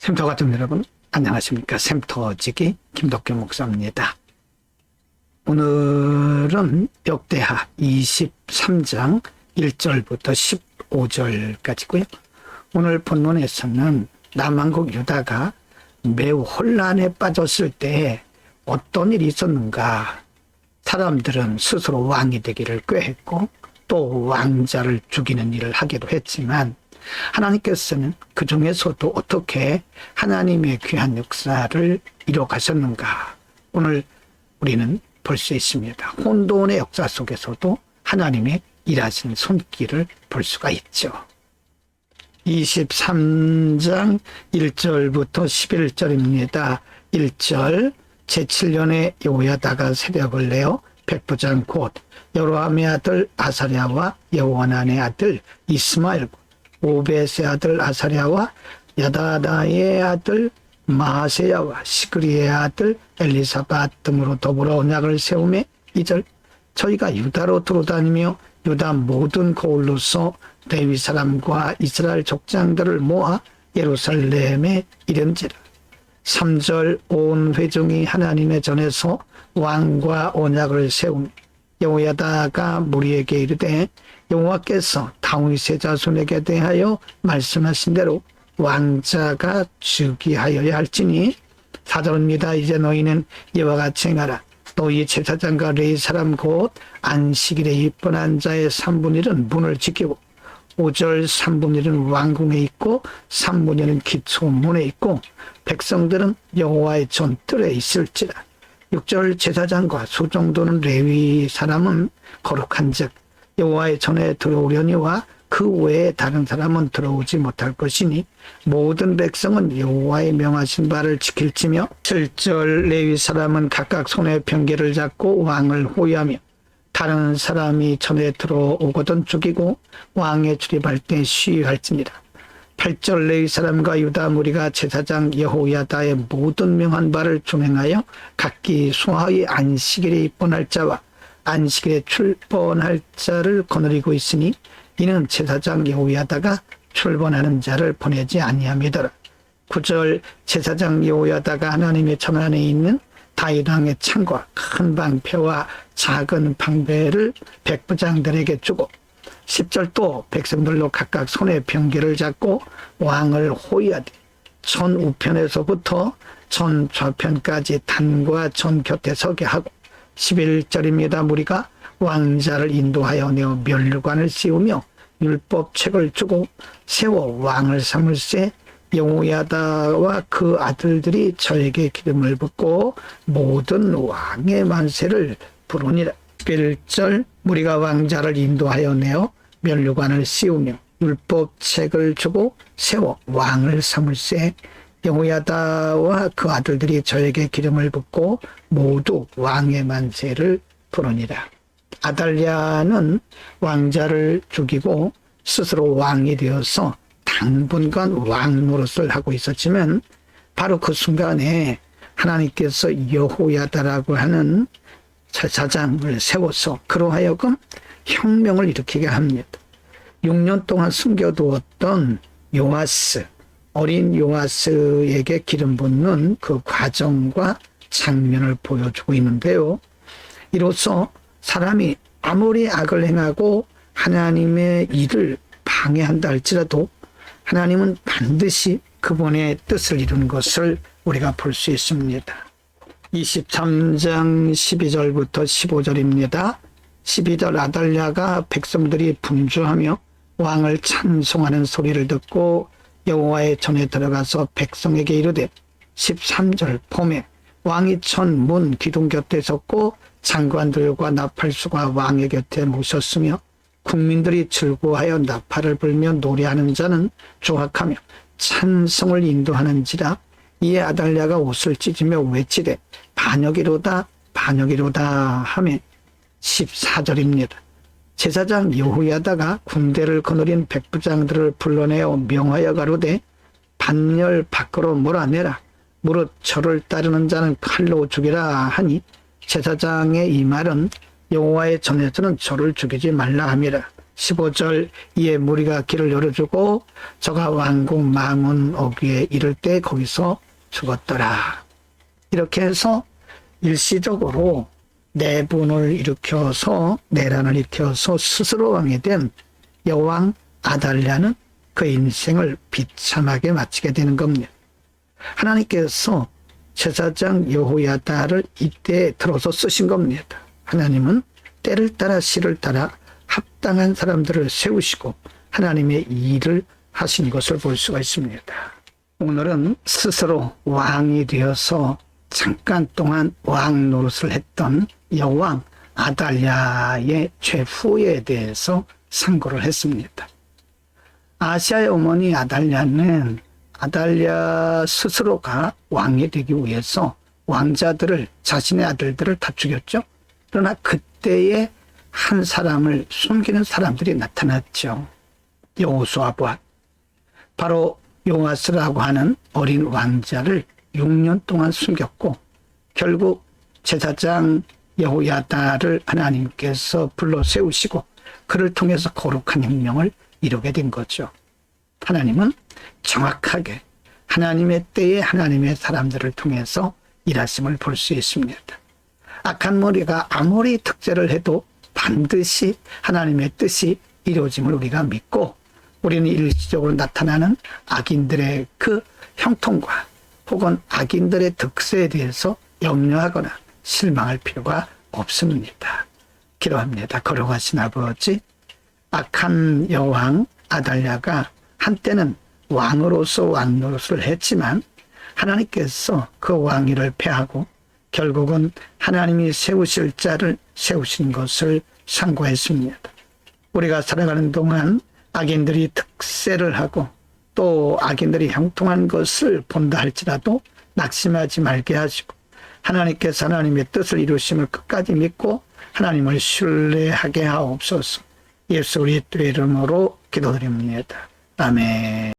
샘터 가족 여러분 안녕하십니까. 샘터지기 김덕규 목사입니다. 오늘은 역대하 23장 1절부터 15절까지고요. 오늘 본문에서는 남왕국 유다가 매우 혼란에 빠졌을 때 어떤 일이 있었는가. 사람들은 스스로 왕이 되기를 꾀했고 또 왕자를 죽이는 일을 하기도 했지만 하나님께서는 그 중에서도 어떻게 하나님의 귀한 역사를 이뤄가셨는가. 오늘 우리는 볼 수 있습니다. 혼돈의 역사 속에서도 하나님의 일하신 손길을 볼 수가 있죠. 23장 1절부터 11절입니다. 1절 제7년에 여호야다가 세력을 내어 백부장 곧 여로함의 아들 아사랴와 여호하난의 아들 이스마엘 오벳의 아들 아사랴와 야다다의 아들 마세야와 시그리의 아들 엘리사밧 등으로 더불어 언약을 세우매 2절 저희가 유다로 들어다니며 유다 모든 거울로서 레위 사람과 이스라엘 족장들을 모아 예루살렘에 이른지라. 3절 온 회중이 하나님의 전에서 왕과 언약을 세우며 여호야다가 무리에게 이르되 여호와께서 다윗의 자손에게 대하여 말씀하신 대로 왕자가 즉위하여야 할지니 4절입니다. 이제 너희는 이와 같이 행하라. 너희 제사장과 레위 사람 곧 안식일에 입번한 자의 3분의 1은 문을 지키고 5절 3분의 1은 왕궁에 있고 3분의 1은 기초문에 있고 백성들은 여호와의 전뜰에 있을지라. 6절 제사장과 소정도는 레위 사람은 거룩한 즉 여호와의 전에 들어오려니와 그 외에 다른 사람은 들어오지 못할 것이니 모든 백성은 여호와의 명하신 바를 지킬지며 7절 레위 사람은 각각 손에 병기를 잡고 왕을 호위하며 다른 사람이 전에 들어오거든 죽이고 왕에 출입할 때 시위할지니라. 8절 레위 사람과 유다 무리가 제사장 여호야다의 모든 명한 바를 준행하여 각기 수하의 안식일에 입번할 자와 안식일에 출번할 자를 거느리고 있으니 이는 제사장 여호야다가 출번하는 자를 보내지 아니함이더라. 9절 제사장 여호야다가 하나님의 전 안에 있는 다윗 왕의 창과 큰 방패와 작은 방패를 백부장들에게 주고 10절 또 백성들로 각각 손에 병기를 잡고 왕을 호위하되 전 우편에서부터 전 좌편까지 단과 전 곁에 서게 하고 11절입니다. 무리가 왕자를 인도하여 내어 면류관을 씌우며 율법책을 주고 세워 왕을 삼을세 여호야다와 그 아들들이 저에게 기름을 붓고 모든 왕의 만세를 부르니라. 11절 무리가 왕자를 인도하여 내어 면류관을 씌우며 율법책을 주고 세워 왕을 삼을세 여호야다와 그 아들들이 저에게 기름을 붓고 모두 왕의 만세를 부르니라. 아달랴는 왕자를 죽이고 스스로 왕이 되어서 당분간 왕 노릇을 하고 있었지만 바로 그 순간에 하나님께서 여호야다라고 하는 제사장을 세워서 그로 하여금 혁명을 일으키게 합니다. 6년 동안 숨겨두었던 요아스, 어린 요아스에게 기름 붓는 그 과정과 장면을 보여주고 있는데요. 이로써 사람이 아무리 악을 행하고 하나님의 일을 방해한다 할지라도 하나님은 반드시 그분의 뜻을 이루는 것을 우리가 볼 수 있습니다. 23장 12절부터 15절입니다. 12절 아달랴가 백성들이 분주하며 왕을 찬송하는 소리를 듣고 여호와의 전에 들어가서 백성에게 이르되 13절 봄에 왕이 천 문 기둥 곁에 섰고 장관들과 나팔수가 왕의 곁에 모셨으며 국민들이 즐거워하여 나팔을 불며 노래하는 자는 조악하며 찬송을 인도하는지라. 이에 아달랴가 옷을 찢으며 외치되 반역이로다 반역이로다 하며 14절입니다. 제사장 여호야다가 군대를 거느린 백부장들을 불러내어 명하여 가로되 반열 밖으로 몰아내라. 무릇 저를 따르는 자는 칼로 죽이라 하니 제사장의 이 말은 여호와의 전에서는 저를 죽이지 말라 함이라. 15절 이에 무리가 길을 열어주고 저가 왕궁 망원 오기에 이를 때 거기서 죽었더라. 이렇게 해서 일시적으로 내분을 일으켜서 내란을 일으켜서 스스로 왕이 된 여왕 아달랴는 그 인생을 비참하게 마치게 되는 겁니다. 하나님께서 제사장 여호야다를 이때에 들어서 쓰신 겁니다. 하나님은 때를 따라 시를 따라 합당한 사람들을 세우시고 하나님의 일을 하신 것을 볼 수가 있습니다. 오늘은 스스로 왕이 되어서 잠깐 동안 왕 노릇을 했던 여왕 아달랴의 죄후에 대해서 상고를 했습니다. 아시아의 어머니 아달랴는 아달랴 스스로가 왕이 되기 위해서 왕자들을, 자신의 아들들을 다 죽였죠. 그러나 그때에 한 사람을 숨기는 사람들이 나타났죠. 여호수아봇, 바로 요아스라고 하는 어린 왕자를 6년 동안 숨겼고 결국 제사장 여호야다를 하나님께서 불러 세우시고 그를 통해서 거룩한 혁명을 이루게 된 거죠. 하나님은 정확하게 하나님의 때에 하나님의 사람들을 통해서 일하심을 볼 수 있습니다. 악한 머리가 아무리 특제를 해도 반드시 하나님의 뜻이 이루어짐을 우리가 믿고 우리는 일시적으로 나타나는 악인들의 그 형통과 혹은 악인들의 득세에 대해서 염려하거나 실망할 필요가 없습니다. 기도합니다. 거룩하신 아버지, 악한 여왕 아달랴가 한때는 왕으로서 왕 노릇을 했지만 하나님께서 그 왕위를 패하고 결국은 하나님이 세우실 자를 세우신 것을 상고했습니다. 우리가 살아가는 동안 악인들이 득세를 하고 또 악인들이 형통한 것을 본다 할지라도 낙심하지 말게 하시고 하나님께서 하나님의 뜻을 이루심을 끝까지 믿고 하나님을 신뢰하게 하옵소서. 예수 그리스도의 이름으로 기도드립니다. 아멘.